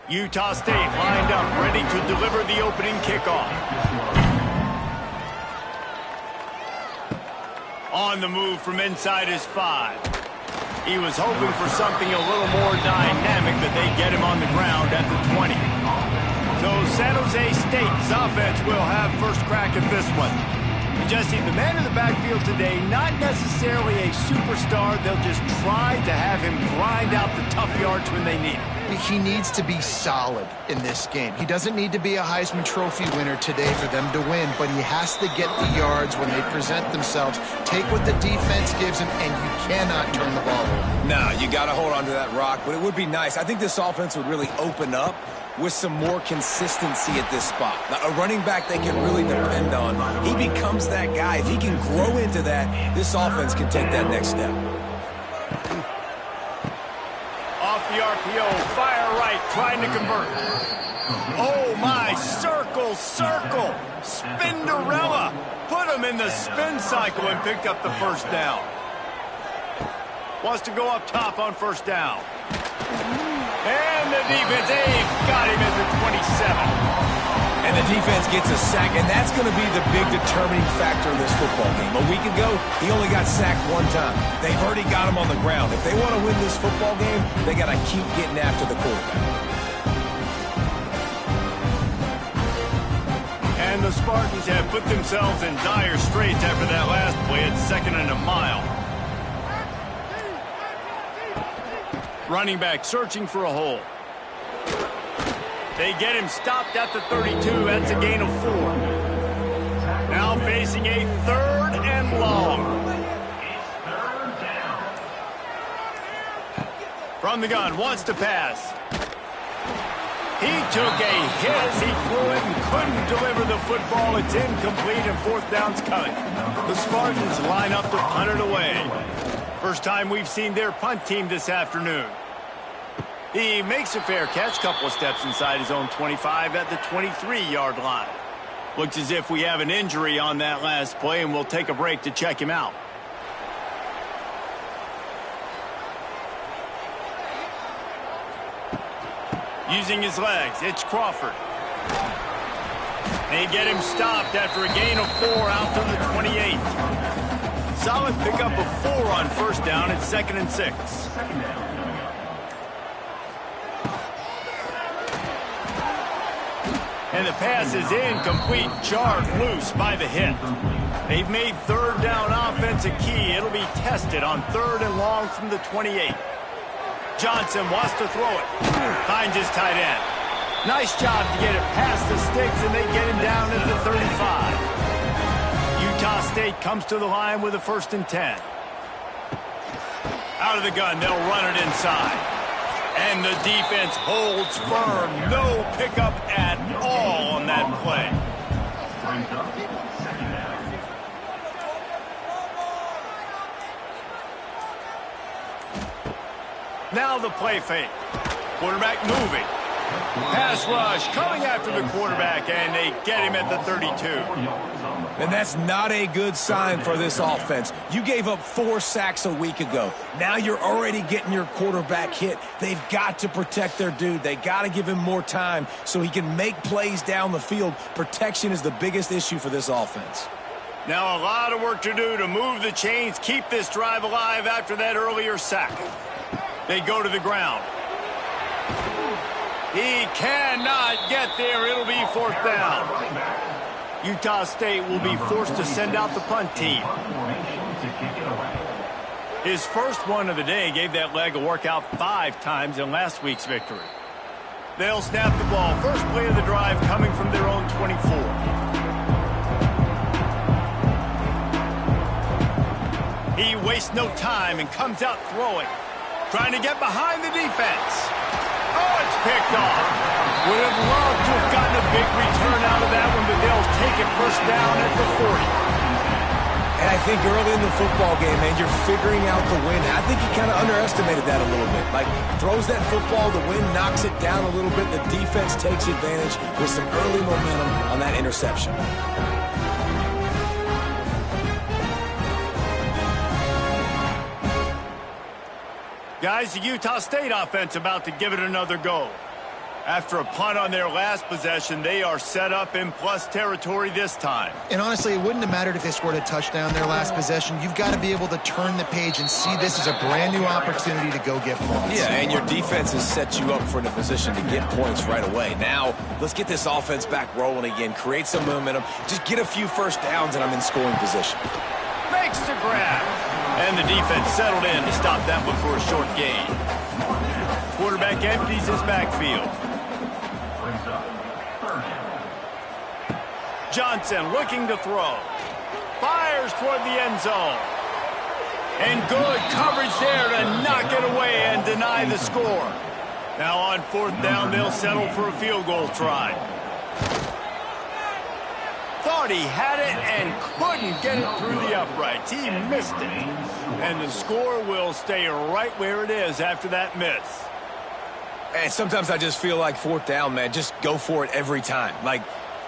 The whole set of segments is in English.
Utah State lined up, ready to deliver the opening kickoff. On the move from inside his 5. He was hoping for something a little more dynamic, but they get him on the ground at the 20. So San Jose State's offense will have first crack at this one. Jesse, the man in the backfield today, not necessarily a superstar. They'll just try to have him grind out the tough yards when they need him. He needs to be solid in this game. He doesn't need to be a Heisman Trophy winner today for them to win, but he has to get the yards when they present themselves. Take what the defense gives him, and you cannot turn the ball over. No, you got to hold on to that rock, but it would be nice. I think this offense would really open up with some more consistency at this spot. A running back they can really depend on. He becomes that guy. If he can grow into that, this offense can take that next step. Off the RPO, fire right, trying to convert. Oh my, circle, circle, Spinderella. Put him in the spin cycle and picked up the first down. Wants to go up top on first down. And the defense, they've got him at the 27. And the defense gets a sack, and that's going to be the big determining factor in this football game. A week ago, he only got sacked one time. They've already got him on the ground. If they want to win this football game, they got to keep getting after the quarterback. And the Spartans have put themselves in dire straits after that last play at 2nd and a mile. Running back searching for a hole. They get him stopped at the 32. That's a gain of 4. Now facing a 3rd and long. From the gun, wants to pass. He took a hit as he threw it and couldn't deliver the football. It's incomplete and 4th down's coming. The Spartans line up to punt it away. First time we've seen their punt team this afternoon. He makes a fair catch, couple of steps inside his own 25 at the 23-yard line. Looks as if we have an injury on that last play, and we'll take a break to check him out. Using his legs, it's Crawford. They get him stopped after a gain of 4 out to the 28. Solid pickup of 4 on first down at 2nd and 6. And the pass is incomplete, jarred loose by the hit. They've made 3rd down offense a key. It'll be tested on 3rd and long from the 28. Johnson wants to throw it. Finds his tight end. Nice job to get it past the sticks, and they get him down at the 35. Utah State comes to the line with a 1st and 10. Out of the gun, they'll run it inside. And the defense holds firm. No pickup at all on that play. Now the play fake. Quarterback moving. Pass rush coming after the quarterback, and they get him at the 32. And that's not a good sign for this offense. You gave up 4 sacks a week ago. Now you're already getting your quarterback hit. They've got to protect their dude. They got to give him more time so he can make plays down the field. Protection is the biggest issue for this offense. Now a lot of work to do to move the chains, keep this drive alive after that earlier sack. They go to the ground. He cannot get there. It'll be 4th down. Utah State will be forced to send out the punt team. His first one of the day gave that leg a workout 5 times in last week's victory. They'll snap the ball. First play of the drive coming from their own 24. He wastes no time and comes out throwing. Trying to get behind the defense. Oh, it's picked off. Would have loved to have gotten a big return out of that one, but they'll take it first down at the 40. And I think early in the football game, man, you're figuring out the wind. I think he kind of underestimated that a little bit. Like, throws that football, the wind knocks it down a little bit. The defense takes advantage with some early momentum on that interception. Guys, the Utah State offense about to give it another go. After a punt on their last possession, they are set up in plus territory this time. And honestly, it wouldn't have mattered if they scored a touchdown their last possession. You've got to be able to turn the page and see this as a brand new opportunity to go get points. Yeah, and your defense has set you up for the position to get points right away. Now, let's get this offense back rolling again, create some momentum, just get a few first downs, and I'm in scoring position. Makes the grab. And the defense settled in to stop that one for a short gain. Quarterback empties his backfield. Johnson looking to throw. Fires toward the end zone. And good coverage there to knock it away and deny the score. Now on fourth down, they'll settle for a field goal try. Thought he had it and couldn't get it through the uprights. He missed it. And the score will stay right where it is after that miss. And sometimes I just feel like fourth down, man, just go for it every time. Like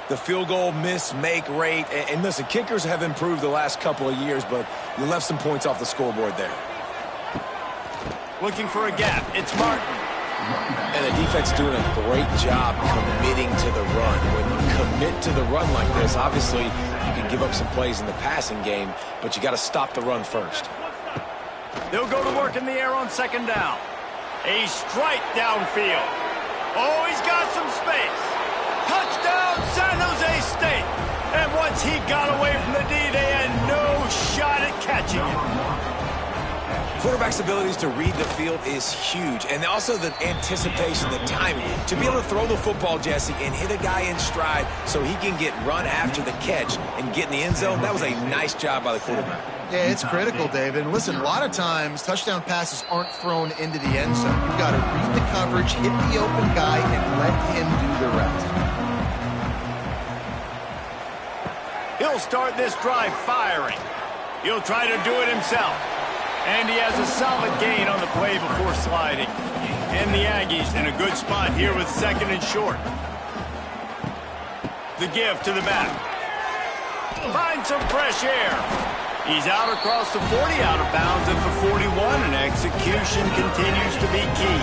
the field goal miss, make rate. And listen, kickers have improved the last couple of years, but you left some points off the scoreboard there. Looking for a gap. It's Martin. And the defense doing a great job committing to the run. When you commit to the run like this, obviously you can give up some plays in the passing game, but you got to stop the run first. They'll go to work in the air on second down. A strike downfield. Oh, he's got some space. Touchdown, San Jose State. And once he got away from the D, they had no shot at catching him. Quarterback's abilities to read the field is huge, and also the anticipation, the timing. To be able to throw the football, Jesse, and hit a guy in stride so he can get run after the catch and get in the end zone, that was a nice job by the quarterback. Yeah, it's critical, David. And listen, a lot of times touchdown passes aren't thrown into the end zone. You've got to read the coverage, hit the open guy, and let him do the rest. He'll start this drive firing. He'll try to do it himself. And he has a solid gain on the play before sliding. And the Aggies in a good spot here with second and short. The give to the back. Finds some fresh air. He's out across the 40, out of bounds at the 41, and execution continues to be key.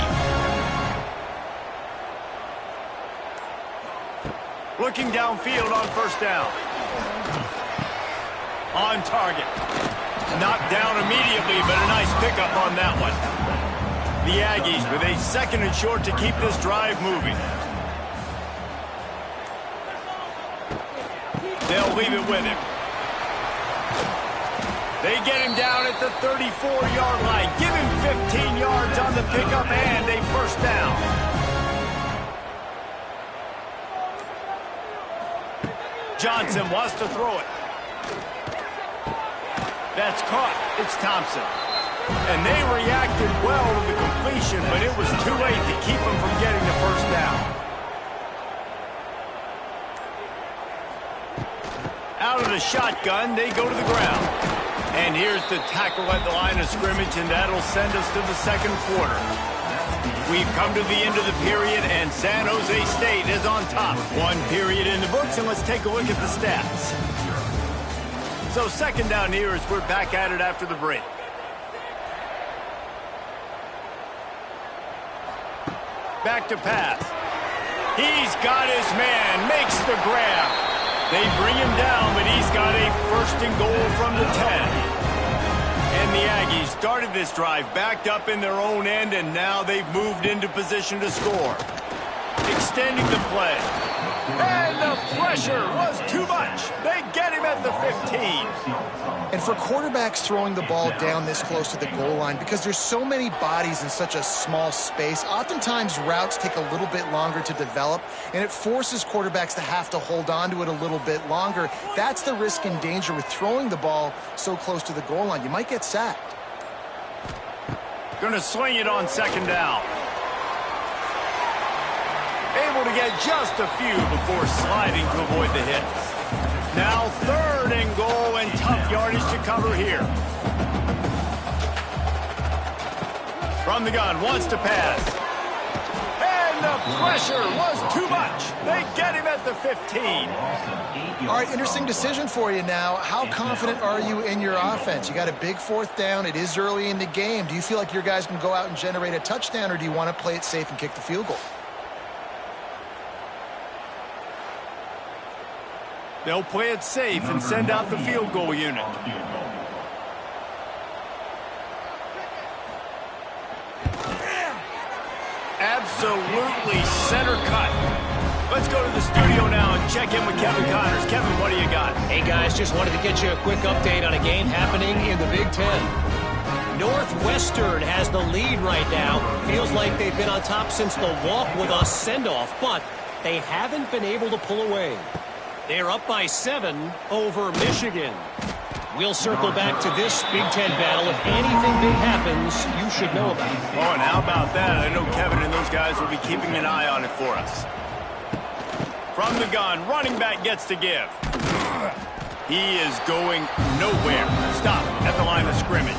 Looking downfield on first down. On target. Knocked down immediately, but a nice pickup on that one. The Aggies with a second and short to keep this drive moving. They'll leave it with him. They get him down at the 34-yard line. Give him 15 yards on the pickup and a first down. Johnson wants to throw it. That's caught. It's Thompson. And they reacted well to the completion, but it was too late to keep them from getting the first down. Out of the shotgun, they go to the ground. And here's the tackle at the line of scrimmage, and that'll send us to the second quarter. We've come to the end of the period, and San Jose State is on top. One period in the books, and let's take a look at the stats. So second down here as we're back at it after the break. Back to pass. He's got his man, makes the grab. They bring him down, but he's got a first and goal from the 10. And the Aggies started this drive backed up in their own end, and now they've moved into position to score. Extending the play. And the pressure was too much. They get him at the 15. And for quarterbacks throwing the ball down this close to the goal line, because there's so many bodies in such a small space, oftentimes routes take a little bit longer to develop, and it forces quarterbacks to have to hold on to it a little bit longer. That's the risk and danger with throwing the ball so close to the goal line. You might get sacked. Going to swing it on second down. Able to get just a few before sliding to avoid the hits. Now third and goal, and tough yardage to cover here. From the gun, wants to pass. And the pressure was too much. They get him at the 15. All right, interesting decision for you now. How confident are you in your offense? You got a big fourth down. It is early in the game. Do you feel like your guys can go out and generate a touchdown, or do you want to play it safe and kick the field goal? They'll play it safe and send out the field goal unit. Absolutely center cut. Let's go to the studio now and check in with Kevin Connors. Kevin, what do you got? Hey, guys, just wanted to get you a quick update on a game happening in the Big Ten. Northwestern has the lead right now. Feels like they've been on top since the walk with a send-off, but they haven't been able to pull away. They're up by 7 over Michigan. We'll circle back to this Big Ten battle. If anything big happens, you should know about it. Oh, and how about that? I know Kevin and those guys will be keeping an eye on it for us. From the gun, running back gets to give. He is going nowhere. Stop at the line of scrimmage.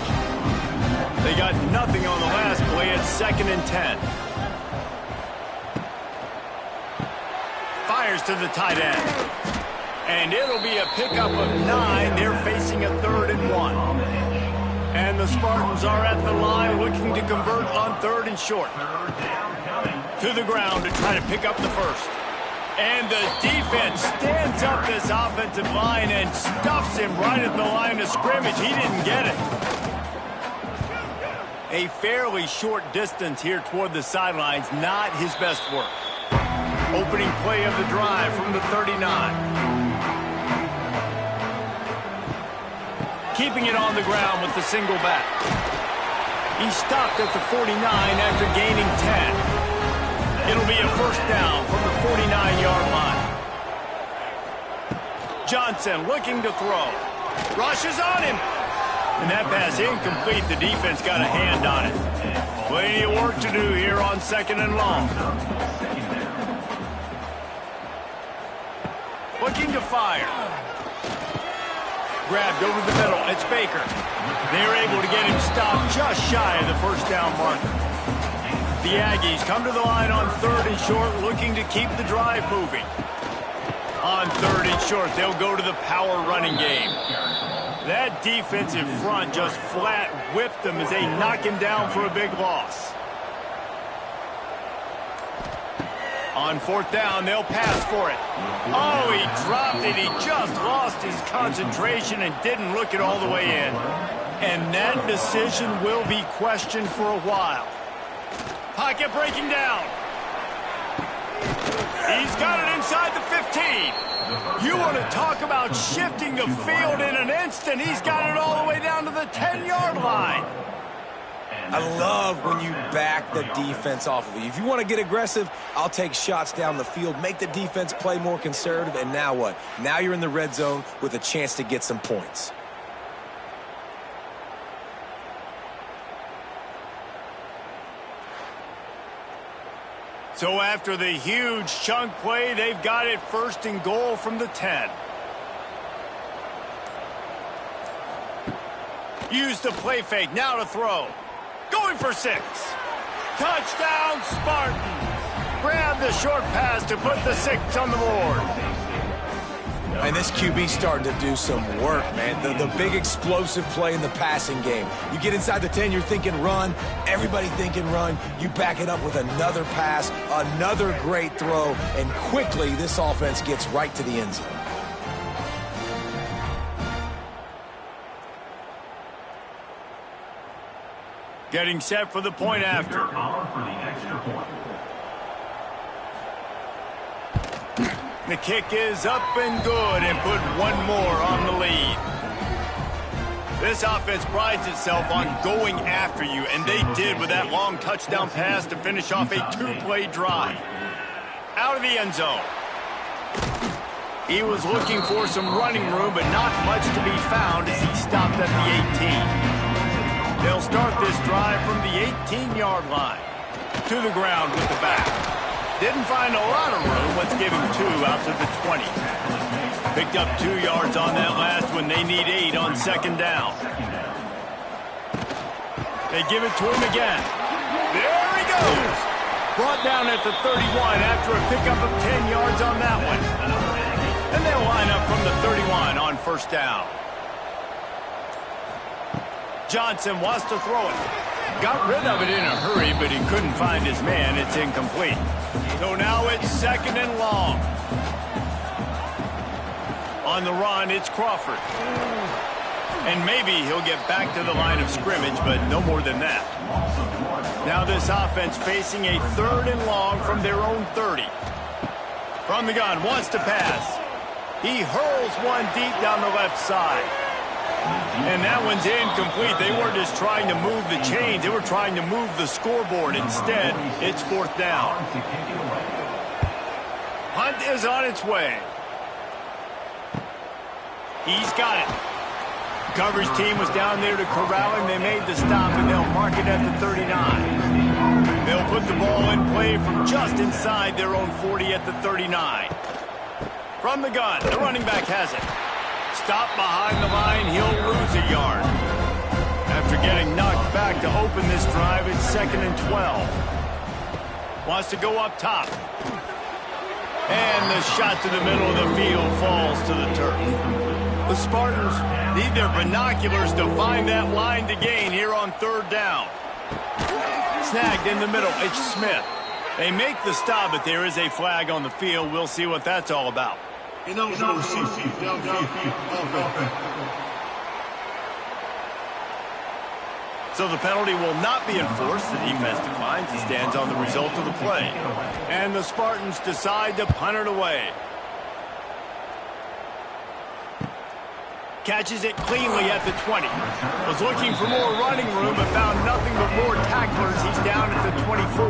They got nothing on the last play. It's 2nd and 10. Fires to the tight end. And it'll be a pickup of 9. They're facing a 3rd and 1. And the Spartans are at the line looking to convert on 3rd and short. To the ground to try to pick up the first. And the defense stands up this offensive line and stuffs him right at the line of scrimmage. He didn't get it. A fairly short distance here toward the sidelines, not his best work. Opening play of the drive from the 39. Keeping it on the ground with the single back. He stopped at the 49 after gaining 10. It'll be a first down from the 49-yard line. Johnson looking to throw. Rushes on him. And that pass incomplete. The defense got a hand on it. Plenty of work to do here on 2nd and long. Looking to fire. Grabbed over the middle. It's Baker. They're able to get him stopped just shy of the first down marker. The Aggies come to the line on 3rd and short, looking to keep the drive moving. On 3rd and short, they'll go to the power running game. That defensive front just flat whipped them as they knock him down for a big loss. On 4th down, they'll pass for it. Oh, he dropped it. He just lost his concentration and didn't look it all the way in. And that decision will be questioned for a while. Pocket breaking down. He's got it inside the 15. You want to talk about shifting the field in an instant. He's got it all the way down to the 10-yard line. I love when you back the defense off of you. If you want to get aggressive, I'll take shots down the field, make the defense play more conservative, and now what? Now you're in the red zone with a chance to get some points. So after the huge chunk play, they've got it 1st and goal from the 10. Use the play fake, now to throw. Going for 6. Touchdown, Spartans. Grab the short pass to put the 6 on the board. And this QB's starting to do some work, man. The big explosive play in the passing game. You get inside the 10, you're thinking run. Everybody thinking run. You back it up with another pass, another great throw, and quickly this offense gets right to the end zone. Getting set for the point after. The kick is up and good and put one more on the lead. This offense prides itself on going after you, and they did with that long touchdown pass to finish off a 2-play drive. Out of the end zone. He was looking for some running room, but not much to be found as he stopped at the 18. They'll start this drive from the 18-yard line. To the ground with the back. Didn't find a lot of room. Let's give him 2 out to the 20. Picked up 2 yards on that last one. They need 8 on 2nd down. They give it to him again. There he goes. Brought down at the 31 after a pickup of 10 yards on that one. And they'll line up from the 31 on 1st down. Johnson wants to throw it. Got rid of it in a hurry, but he couldn't find his man. It's incomplete. So now it's 2nd and long. On the run, it's Crawford. And maybe he'll get back to the line of scrimmage, but no more than that. Now this offense facing a 3rd and long from their own 30. From the gun, wants to pass. He hurls one deep down the left side. And that one's incomplete. They weren't just trying to move the chains. They were trying to move the scoreboard. Instead, it's 4th down. Hunt is on its way. He's got it. The coverage team was down there to corral him. They made the stop, and they'll mark it at the 39. They'll put the ball in play from just inside their own 40 at the 39. From the gun, the running back has it. Stop behind the line, he'll lose a yard. After getting knocked back to open this drive, it's 2nd and 12. Wants to go up top. And the shot to the middle of the field falls to the turf. The Spartans need their binoculars to find that line to gain here on 3rd down. Snagged in the middle, it's Smith. They make the stop, but there is a flag on the field. We'll see what that's all about. So the penalty will not be enforced. The defense declines. He stands on the result of the play. And the Spartans decide to punt it away. Catches it cleanly at the 20. Was looking for more running room, but found nothing but more tacklers. He's down at the 24.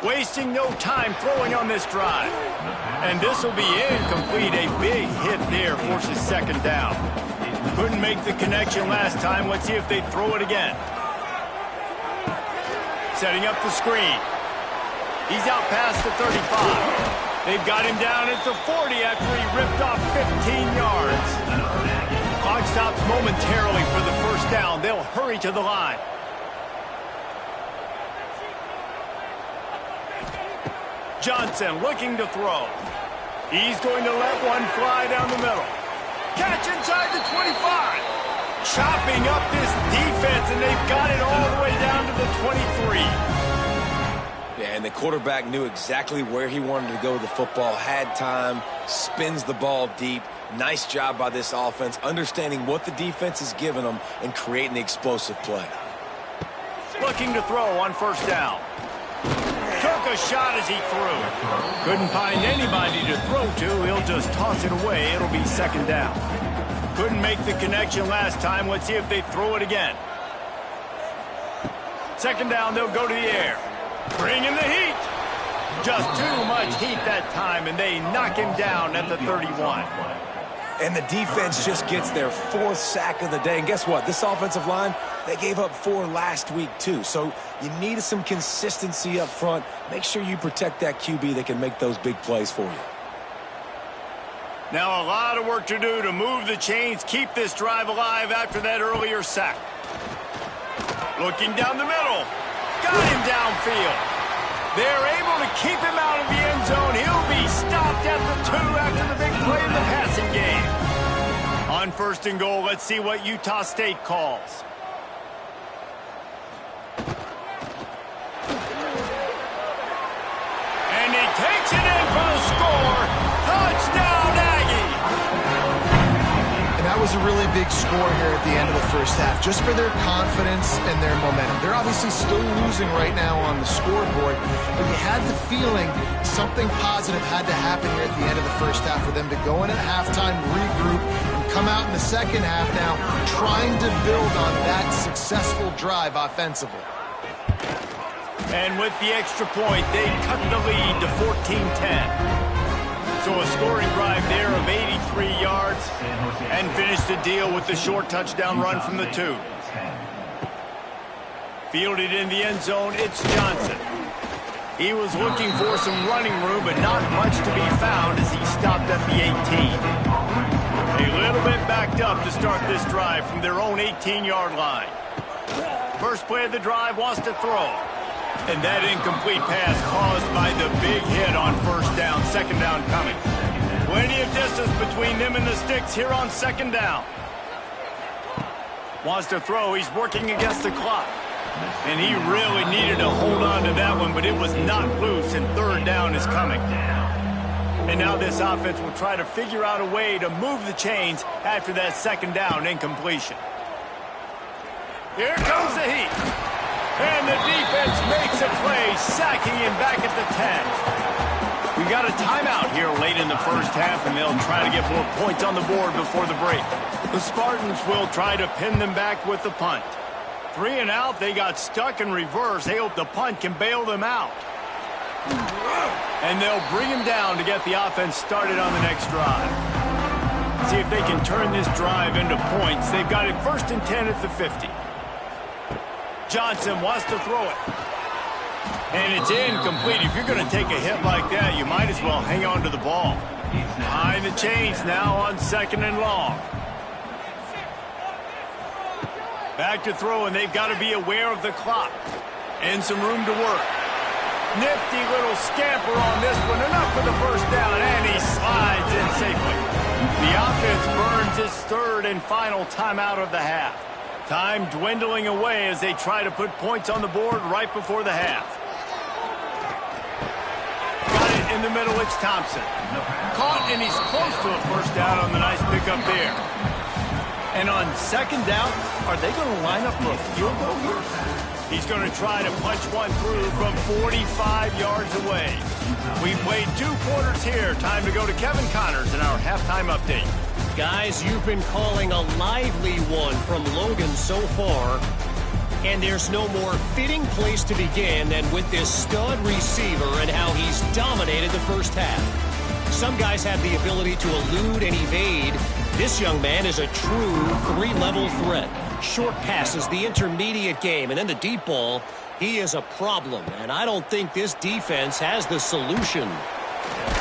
Wasting no time throwing on this drive. And this will be incomplete. A big hit there forces 2nd down. Couldn't make the connection last time. Let's see if they throw it again. Setting up the screen. He's out past the 35. They've got him down at the 40 after he ripped off 15 yards. Clock stops momentarily for the 1st down. They'll hurry to the line. Johnson looking to throw. He's going to let one fly down the middle. Catch inside the 25. Chopping up this defense, and they've got it all the way down to the 23. Yeah, and the quarterback knew exactly where he wanted to go with the football, had time, spins the ball deep. Nice job by this offense, understanding what the defense is giving them and creating the explosive play. Looking to throw on 1st down. Took a shot as he threw. Couldn't find anybody to throw to. He'll just toss it away. It'll be 2nd down. Couldn't make the connection last time. Let's see if they throw it again. 2nd down, they'll go to the air. Bring in the heat. Just too much heat that time, and they knock him down at the 31. And the defense just gets their 4th sack of the day. And guess what? This offensive line, they gave up 4 last week too. So you need some consistency up front. Make sure you protect that QB that can make those big plays for you. Now a lot of work to do to move the chains, keep this drive alive after that earlier sack. Looking down the middle. Got him downfield. They're able to keep him out of the end zone. He'll be stopped at the 2 after the big play in the passing game. On 1st and goal, let's see what Utah State calls. And he takes it in for the score. Touchdown, Aggie! And that was a really big score here at the end of the 1st half, just for their confidence and their momentum. They're obviously still losing right now on the scoreboard, but you had the feeling something positive had to happen here at the end of the 1st half for them to go in at halftime, regroup, and come out in the 2nd half now trying to build on that successful drive offensively. And with the extra point, they cut the lead to 14-10. So a scoring drive there of 83 yards and finished the deal with the short touchdown run from the 2. Fielded in the end zone, it's Johnson. He was looking for some running room, but not much to be found as he stopped at the 18. A little bit backed up to start this drive from their own 18-yard line. First play of the drive, wants to throw. And that incomplete pass caused by the big hit on 1st down, 2nd down coming. Plenty of distance between them and the sticks here on 2nd down. Wants to throw, he's working against the clock. And he really needed to hold on to that one, but it was not loose, and third down is coming. And now this offense will try to figure out a way to move the chains after that second down incompletion. Here comes the heat. And the defense makes a play, sacking him back at the 10. We got a timeout here late in the first half, and they'll try to get more points on the board before the break. The Spartans will try to pin them back with the punt. 3 and out, they got stuck in reverse. They hope the punt can bail them out. And they'll bring him down to get the offense started on the next drive. See if they can turn this drive into points. They've got it 1st and 10 at the 50. Johnson wants to throw it. And it's incomplete. If you're going to take a hit like that, you might as well hang on to the ball. Behind the chains now on 2nd and long. Back to throw, and they've got to be aware of the clock. And some room to work. Nifty little scamper on this one. Enough for the first down, and he slides in safely. The offense burns its 3rd and final timeout of the half. Time dwindling away as they try to put points on the board right before the half. Got it in the middle, it's Thompson. Caught, and he's close to a first down on the nice pickup there. And on 2nd down, are they going to line up for a field goal here? He's going to try to punch one through from 45 yards away. We've played 2 quarters here. Time to go to Kevin Connors in our halftime update. Guys, you've been calling a lively one from Logan so far. And there's no more fitting place to begin than with this stud receiver and how he's dominated the first half. Some guys have the ability to elude and evade. This young man is a true 3-level threat. Short passes, the intermediate game, and then the deep ball. He is a problem, and I don't think this defense has the solution.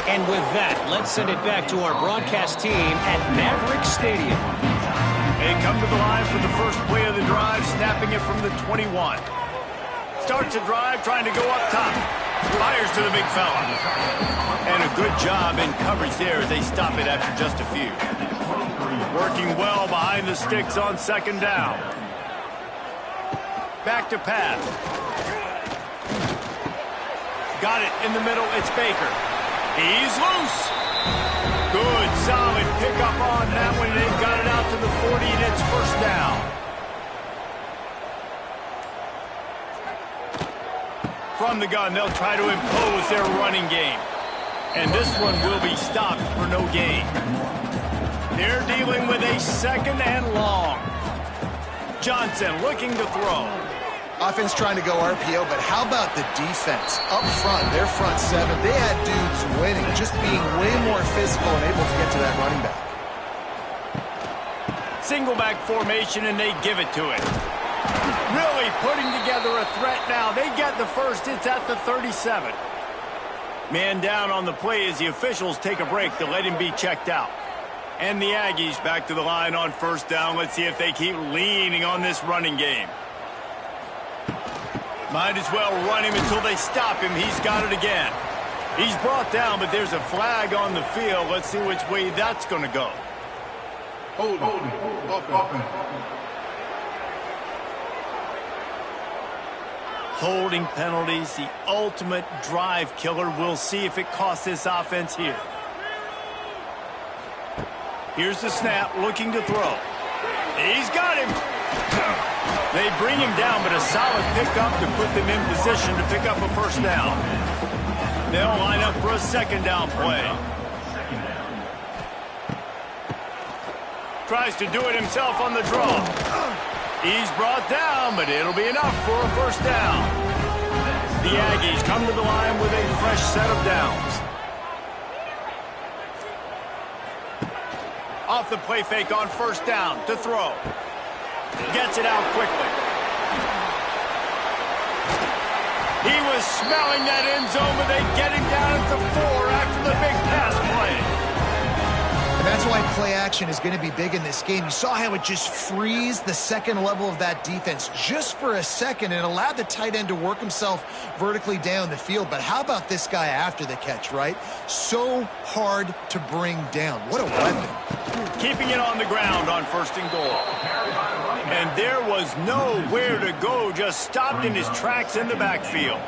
And with that, let's send it back to our broadcast team at Maverick Stadium. They come to the line for the first play of the drive, snapping it from the 21. Starts a drive, trying to go up top. Fires to the big fella. And a good job in coverage there as they stop it after just a few. Working well behind the sticks on 2nd down. Back to pass. Got it in the middle, it's Baker. He's loose. Good, solid pickup on that one. They've got it out to the 40, and it's first down. From the gun, they'll try to impose their running game. And this one will be stopped for no gain. They're dealing with a 2nd and long. Johnson looking to throw. Offense trying to go RPO, but how about the defense? Up front, their front 7, they had dudes winning, just being way more physical and able to get to that running back. Single back formation, and they give it to it. Really putting together a threat now. They get the first. It's at the 37. Man down on the play as the officials take a break to let him be checked out. And the Aggies back to the line on 1st down. Let's see if they keep leaning on this running game. Might as well run him until they stop him. He's got it again. He's brought down, but there's a flag on the field. Let's see which way that's going to go. Hold it. Holding penalties, the ultimate drive killer. We'll see if it costs this offense here. Here's the snap, looking to throw. He's got him. They bring him down, but a solid pickup to put them in position to pick up a first down. They'll line up for a 2nd down play. Tries to do it himself on the draw. He's brought down, but it'll be enough for a first down. The Aggies come to the line with a fresh set of downs. Off the play fake on 1st down to throw. Gets it out quickly. He was smelling that end zone, but they get him down at the 4 after the big pass play. And That's why play action is going to be big in this game. You saw how it just frees the second level of that defense just for a second and allowed the tight end to work himself vertically down the field. But how about this guy after the catch, right? So hard to bring down. What a weapon. Keeping it on the ground on 1st and goal. And there was nowhere to go, just stopped in his tracks in the backfield.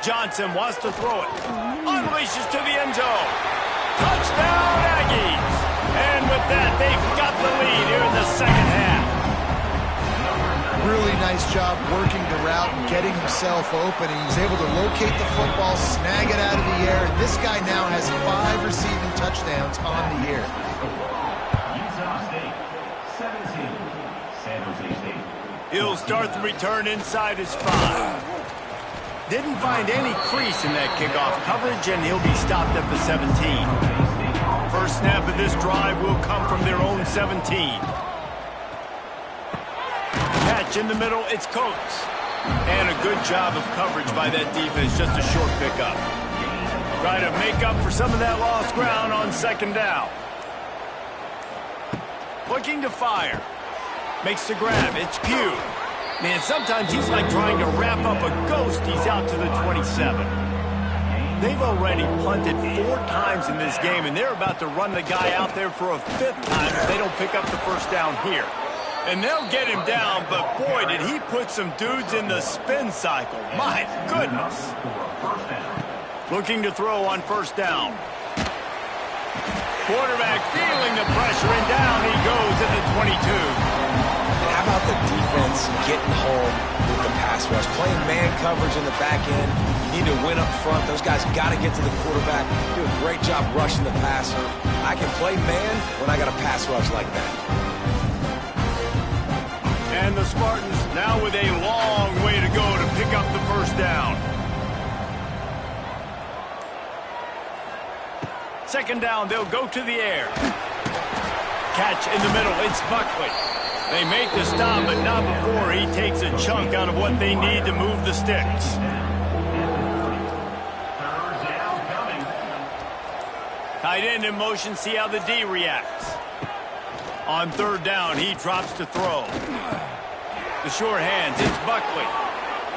Johnson wants to throw it. Unleashes to the end zone. Touchdown, Aggies! And with that, they've got the lead here in the second half. Really nice job working the route and getting himself open. And he's able to locate the football, snag it out of the air. And this guy now has 5 receiving touchdowns on the year. Utah State, 17. San Jose State. He'll start the return inside his 5. Didn't find any crease in that kickoff coverage, and he'll be stopped at the 17. First snap of this drive will come from their own 17. Catch in the middle, it's Coates. And a good job of coverage by that defense, just a short pickup. Try to make up for some of that lost ground on 2nd down. Looking to fire. Makes the grab, it's Pugh. Man, sometimes he's like trying to wrap up a ghost. He's out to the 27. They've already punted 4 times in this game, and they're about to run the guy out there for a 5th time if they don't pick up the first down here. And they'll get him down, but boy, did he put some dudes in the spin cycle. My goodness. Looking to throw on 1st down. Quarterback feeling the pressure, and down he goes at the 22. How about the defense getting home with the pass rush? Playing man coverage in the back end. You need to win up front. Those guys got to get to the quarterback. Do a great job rushing the passer. I can play man when I got a pass rush like that. And the Spartans now with a long way to go to pick up the first down. 2nd down, they'll go to the air. Catch in the middle, it's Buckley. They make the stop, but not before he takes a chunk out of what they need to move the sticks. Tight end in motion, see how the D reacts. On 3rd down, he drops to throw. The short hands, it's Buckley.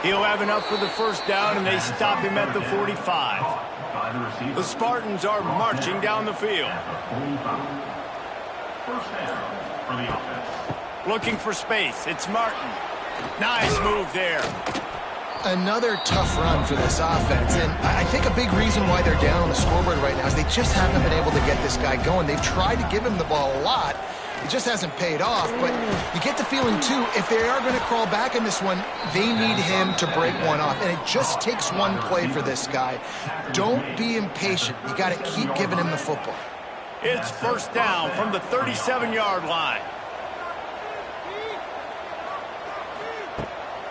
He'll have enough for the first down, and they stop him at the 45. The Spartans are marching down the field. First down for the offense. Looking for space. It's Martin. Nice move there. Another tough run for this offense, and I think a big reason why they're down on the scoreboard right now is they just haven't been able to get this guy going. They've tried to give him the ball a lot. It just hasn't paid off, but you get the feeling, too, if they are going to crawl back in this one, they need him to break one off, and it just takes one play for this guy. Don't be impatient. You got to keep giving him the football. It's 1st down from the 37-yard line.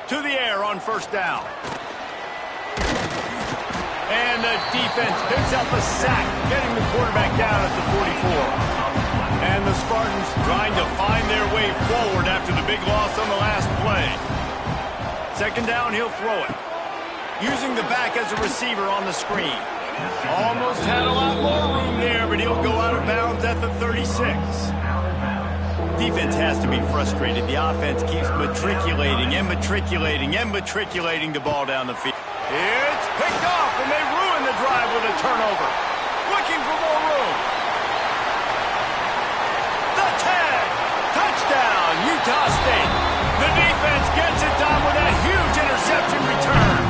To the air on 1st down. And the defense picks up a sack, getting the quarterback down at the 44. And the Spartans trying to find their way forward after the big loss on the last play. 2nd down, he'll throw it. Using the back as a receiver on the screen. Almost had a lot more room there, but he'll go out of bounds at the 36. Defense has to be frustrated. The offense keeps matriculating the ball down the field. It's picked off, and they ruin the drive with a turnover. Looking for more room. The tag. Touchdown, Utah State. The defense gets it done with a huge interception return.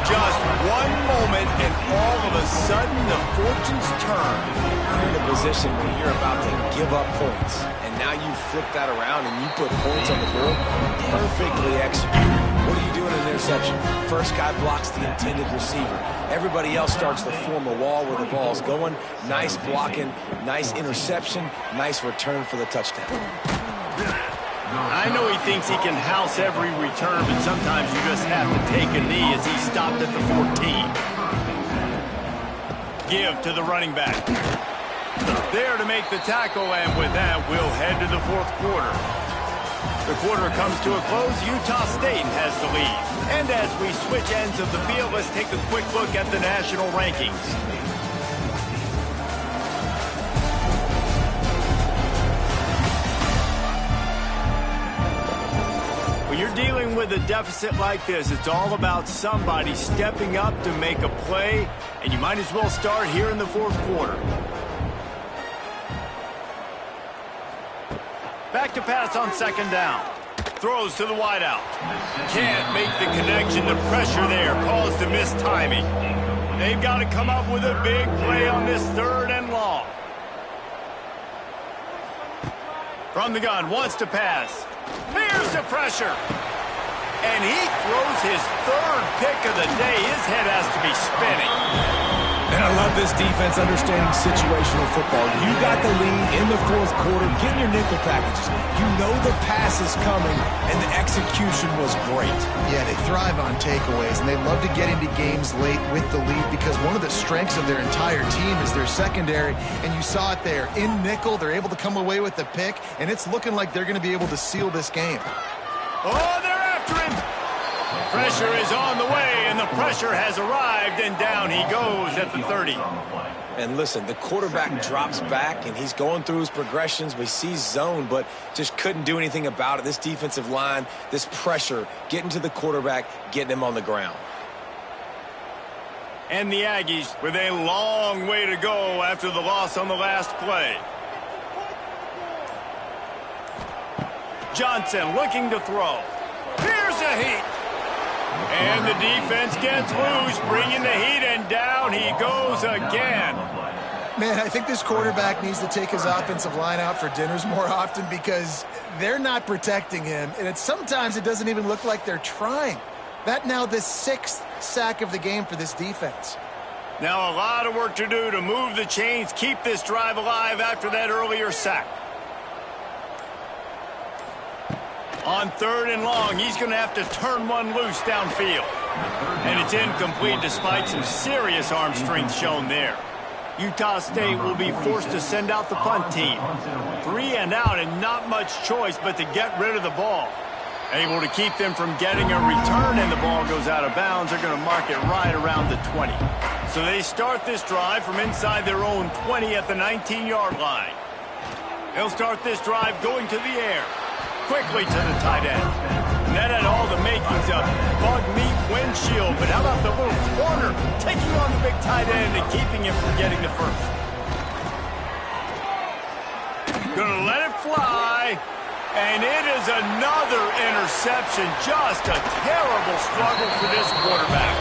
Just one moment, and all of a sudden, the fortunes turn. You're in a position where you're about to give up points, and now you flip that around and you put points on the board. Perfectly executed. What do you do in an interception? First guy blocks the intended receiver. Everybody else starts to form a wall where the ball's going. Nice blocking, nice interception, nice return for the touchdown. I know he thinks he can house every return, but sometimes you just have to take a knee as he stopped at the 14. Give to the running back. There to make the tackle, and with that, we'll head to the 4th quarter. The quarter comes to a close. Utah State has the lead. And And as we switch ends of the field, let's take a quick look at the national rankings. When you're dealing with a deficit like this, it's all about somebody stepping up to make a play, and you might as well start here in the fourth quarter. Back to pass on second down. Throws to the wideout. Can't make the connection. The pressure there caused the missed timing. They've got to come up with a big play on this third and long. From the gun, wants to pass. Here's the pressure. And he throws his third pick of the day. His head has to be spinning. And I love this defense understanding situational football. You got the lead in the fourth quarter, getting your nickel packages. You know the pass is coming, and the execution was great. Yeah, they thrive on takeaways, and they love to get into games late with the lead because one of the strengths of their entire team is their secondary, and you saw it there. In nickel, they're able to come away with the pick, and it's looking like they're going to be able to seal this game. Oh, they're after him. Pressure is on the way, and the pressure has arrived, and down he goes at the 30. And listen, the quarterback drops back, and he's going through his progressions. We see zone, but just couldn't do anything about it. This defensive line, this pressure, getting to the quarterback, getting him on the ground. And the Aggies with a long way to go after the loss on the last play. Johnson looking to throw. Here's a heat. And the defense gets loose, bringing the heat, and down he goes again. Man, I think this quarterback needs to take his offensive line out for dinners more often because they're not protecting him, and sometimes it doesn't even look like they're trying. That now the 6th sack of the game for this defense. Now a lot of work to do to move the chains, keep this drive alive after that earlier sack. On third and long, he's going to have to turn one loose downfield. And it's incomplete despite some serious arm strength shown there. Utah State will be forced to send out the punt team. 3 and out and not much choice but to get rid of the ball. Able to keep them from getting a return and the ball goes out of bounds. They're going to mark it right around the 20. So they start this drive from inside their own 20 at the 19-yard line. They'll start this drive going to the air. Quickly to the tight end. And that had all the makings of bug meat windshield. But how about the little corner taking on the big tight end and keeping him from getting the first? Gonna let it fly. And it is another interception. Just a terrible struggle for this quarterback.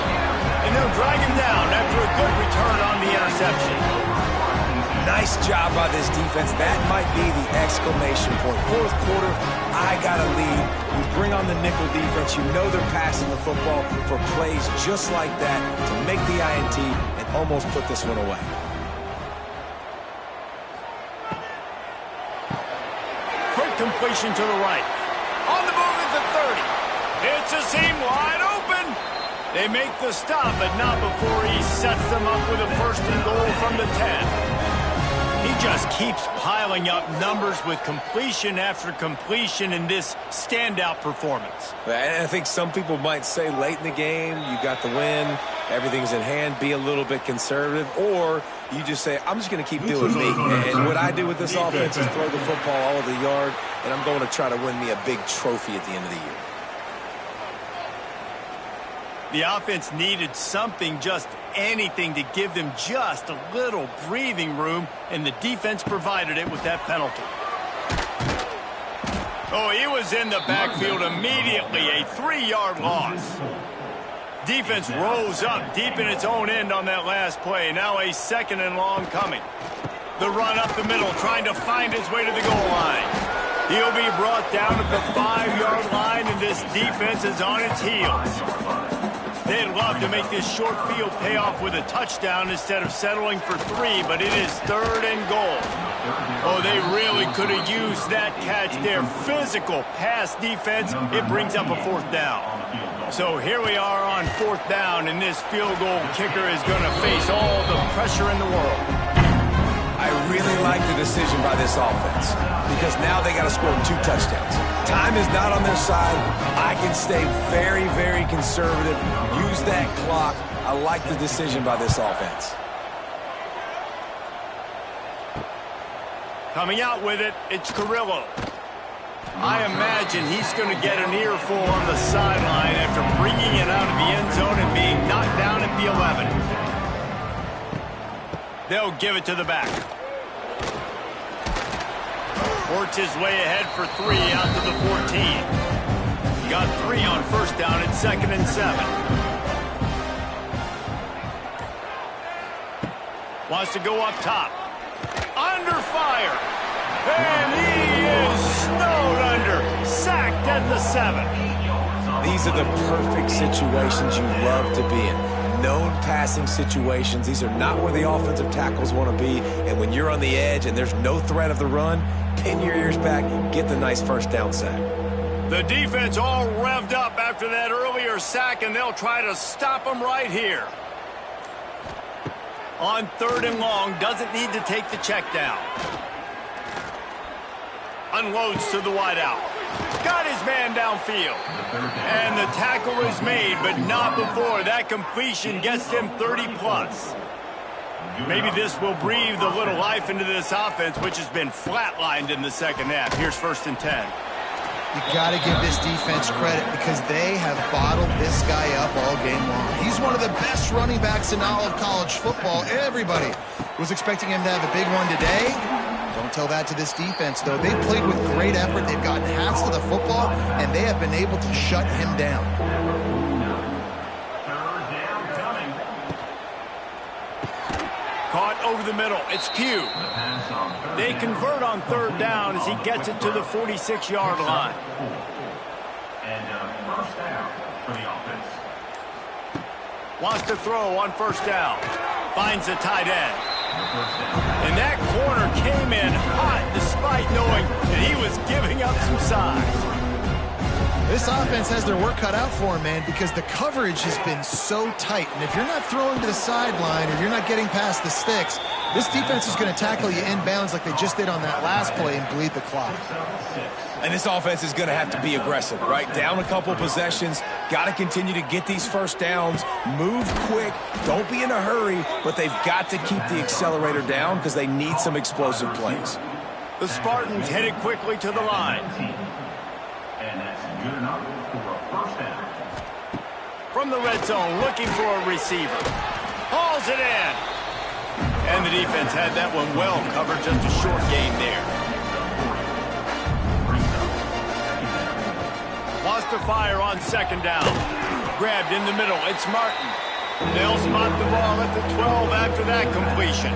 And they'll drag him down after a good return on the interception. Nice job by this defense. That might be the exclamation point. Fourth quarter, I got a lead. You bring on the nickel defense. You know they're passing the football for plays just like that to make the INT and almost put this one away. Quick completion to the right. On the move at the 30. It's a seam wide open. They make the stop, but not before he sets them up with a first and goal from the 10. He just keeps piling up numbers with completion after completion in this standout performance. And I think some people might say late in the game, you got the win, everything's in hand, be a little bit conservative, or you just say, I'm just going to keep doing me. And what I do with this offense is throw the football all over the yard, and I'm going to try to win me a big trophy at the end of the year. The offense needed something, just anything, to give them just a little breathing room, and the defense provided it with that penalty. Oh, he was in the backfield immediately, a 3-yard loss. Defense rose up deep in its own end on that last play. Now a 2nd and long coming. The run up the middle, trying to find his way to the goal line. He'll be brought down at the 5-yard line, and this defense is on its heels. They'd love to make this short field pay off with a touchdown instead of settling for 3, but it is 3rd and goal. Oh, they really could have used that catch there. Physical pass defense, it brings up a 4th down. So here we are on 4th down, and this field goal kicker is going to face all the pressure in the world. I really like the decision by this offense because now they got to score 2 touchdowns. Time is not on their side. I can stay very, very conservative, use that clock. I like the decision by this offense. Coming out with it, it's Carrillo. I imagine he's going to get an earful on the sideline after bringing it out of the end zone and being knocked down at the 11. They'll give it to the back. Works his way ahead for 3 out to the 14. Got 3 on first down at 2nd and 7. Wants to go up top. Under fire. And he is snowed under. Sacked at the 7. These are the perfect situations you love to be in. Known passing situations. These are not where the offensive tackles want to be. And when you're on the edge and there's no threat of the run, pin your ears back, get the nice first down sack. The defense all revved up after that earlier sack, and they'll try to stop them right here. On 3rd and long, doesn't need to take the check down. Unloads to the wideout. Got his man downfield. And the tackle is made, but not before. That completion gets them 30+. Maybe this will breathe a little life into this offense, which has been flatlined in the second half. Here's 1st and 10. You got to give this defense credit because they have bottled this guy up all game long. He's one of the best running backs in all of college football. Everybody was expecting him to have a big one today. Don't tell that to this defense, though. They played with great effort. They've gotten hats to the football, and they have been able to shut him down. Caught over the middle. It's Pugh. They convert on 3rd down as he gets it to the 46-yard line. And first down for the offense. Wants to throw on 1st down. Finds the tight end. And that corner came in hot despite knowing that he was giving up some size. This offense has their work cut out for him, man, because the coverage has been so tight. And if you're not throwing to the sideline or you're not getting past the sticks, this defense is going to tackle you inbounds like they just did on that last play and bleed the clock. And this offense is going to have to be aggressive, right? Down a couple possessions, got to continue to get these first downs, move quick, don't be in a hurry, but they've got to keep the accelerator down because they need some explosive plays. The Spartans headed quickly to the line. And that's good enough for a first down. From the red zone, looking for a receiver. Hauls it in. And the defense had that one well covered, just a short gain there. Wants to fire on 2nd down. Grabbed in the middle. It's Martin. They'll spot the ball at the 12 after that completion.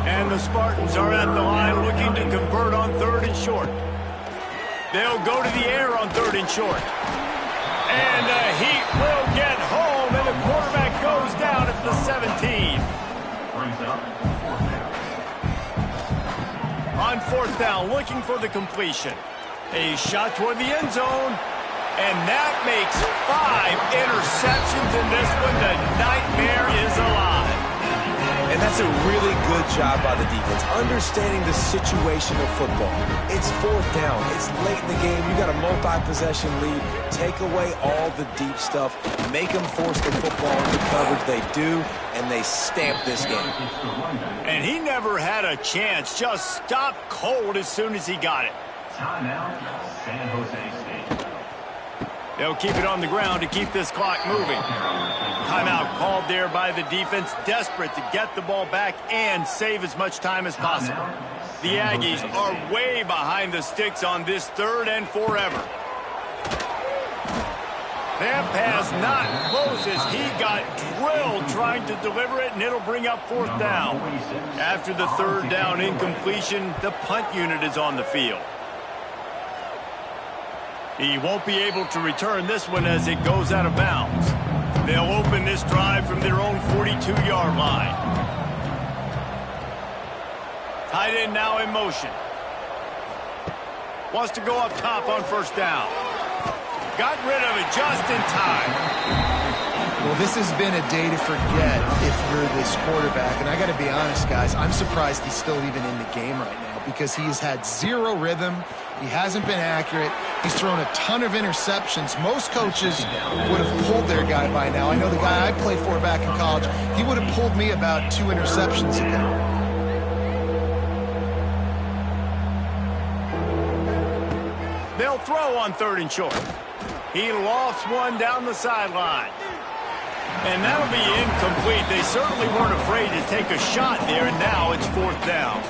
And the Spartans are at the line looking to convert on 3rd and short. They'll go to the air on 3rd and short. And the Heat will get home, and the quarterback goes down at the 17. Brings up On 4th down, looking for the completion. A shot toward the end zone, and that makes 5 interceptions in this one. The nightmare is alive. And that's a really good job by the defense, understanding the situation of football. It's 4th down. It's late in the game. You got a multi-possession lead. Take away all the deep stuff. Make them force the football into coverage. They do, and they stamp this game. And he never had a chance. Just stopped cold as soon as he got it. timeout, San Jose State. They'll keep it on the ground to keep this clock moving. Timeout called there by the defense, desperate to get the ball back and save as much time as possible. The Aggies are way behind the sticks on this 3rd and forever. That pass not close as he got drilled trying to deliver it, and it'll bring up 4th down. After the 3rd down incompletion, the punt unit is on the field. He won't be able to return this one as it goes out of bounds. They'll open this drive from their own 42-yard line. Tight end now in motion. Wants to go up top on 1st down. Got rid of it just in time. Well, this has been a day to forget if you're this quarterback. And I got to be honest, guys, I'm surprised he's still even in the game right now because he has had zero rhythm. He hasn't been accurate. He's thrown a ton of interceptions. Most coaches would have pulled their guy by now. I know the guy I played for back in college, he would have pulled me about 2 interceptions ago. They'll throw on 3rd and short. He lofts one down the sideline. And that'll be incomplete. They certainly weren't afraid to take a shot there, and now it's 4th down.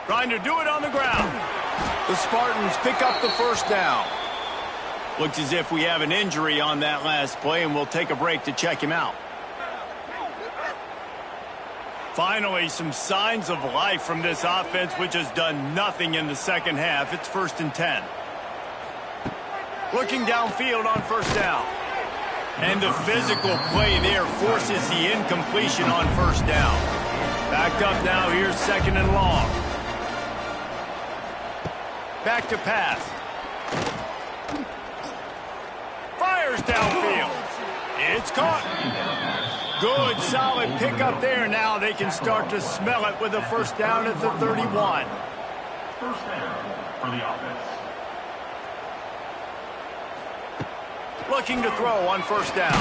Trying to do it on the ground. The Spartans pick up the 1st down. Looks as if we have an injury on that last play, and we'll take a break to check him out. Finally, some signs of life from this offense, which has done nothing in the second half. It's 1st and 10. Looking downfield on 1st down. And the physical play there forces the incompletion on 1st down. Backed up now, here's 2nd and long. Back to pass. Fires downfield. It's caught. Good, solid pickup there. Now they can start to smell it with a 1st down at the 31. 1st down for the offense. Looking to throw on 1st down.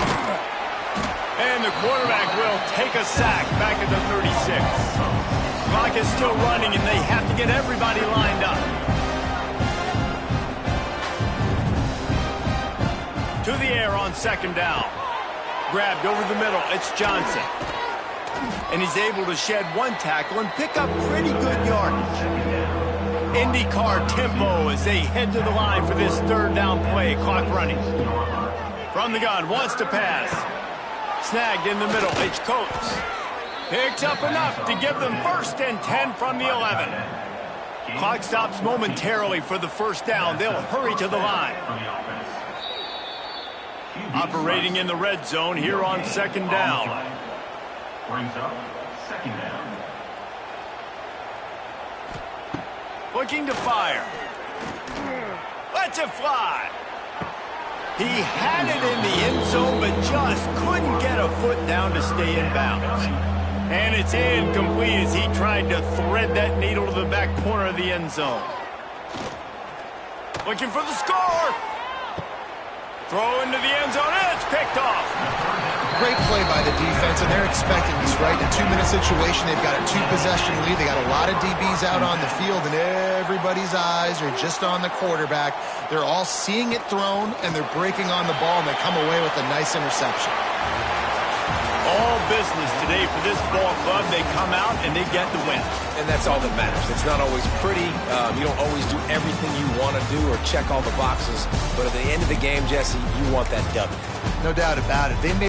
And the quarterback will take a sack back at the 36. Clock is still running, and they have to get everybody lined up. To the air on 2nd down. Grabbed over the middle. It's Johnson. And he's able to shed 1 tackle and pick up pretty good yardage. IndyCar tempo as they head to the line for this 3rd down play. Clock running. From the gun, wants to pass. Snagged in the middle. It's Coates. Picks up enough to give them 1st and 10 from the 11. Clock stops momentarily for the 1st down. They'll hurry to the line. Operating in the red zone here on 2nd down. Brings up 2nd down. Looking to fire. Lets it fly. He had it in the end zone, but just couldn't get a foot down to stay in bounds. And it's incomplete as he tried to thread that needle to the back corner of the end zone. Looking for the score. Throw into the end zone, and it's picked off. Great play by the defense, and they're expecting this, right? In a 2-minute situation, they've got a 2-possession lead. They got a lot of DBs out on the field, and everybody's eyes are just on the quarterback. They're all seeing it thrown, and they're breaking on the ball, and they come away with a nice interception. All business today for this ball club. They come out, and they get the win. And that's all that matters. It's not always pretty. You don't always do everything you want to do or check all the boxes. But at the end of the game, Jesse, you want that W. No doubt about it. They made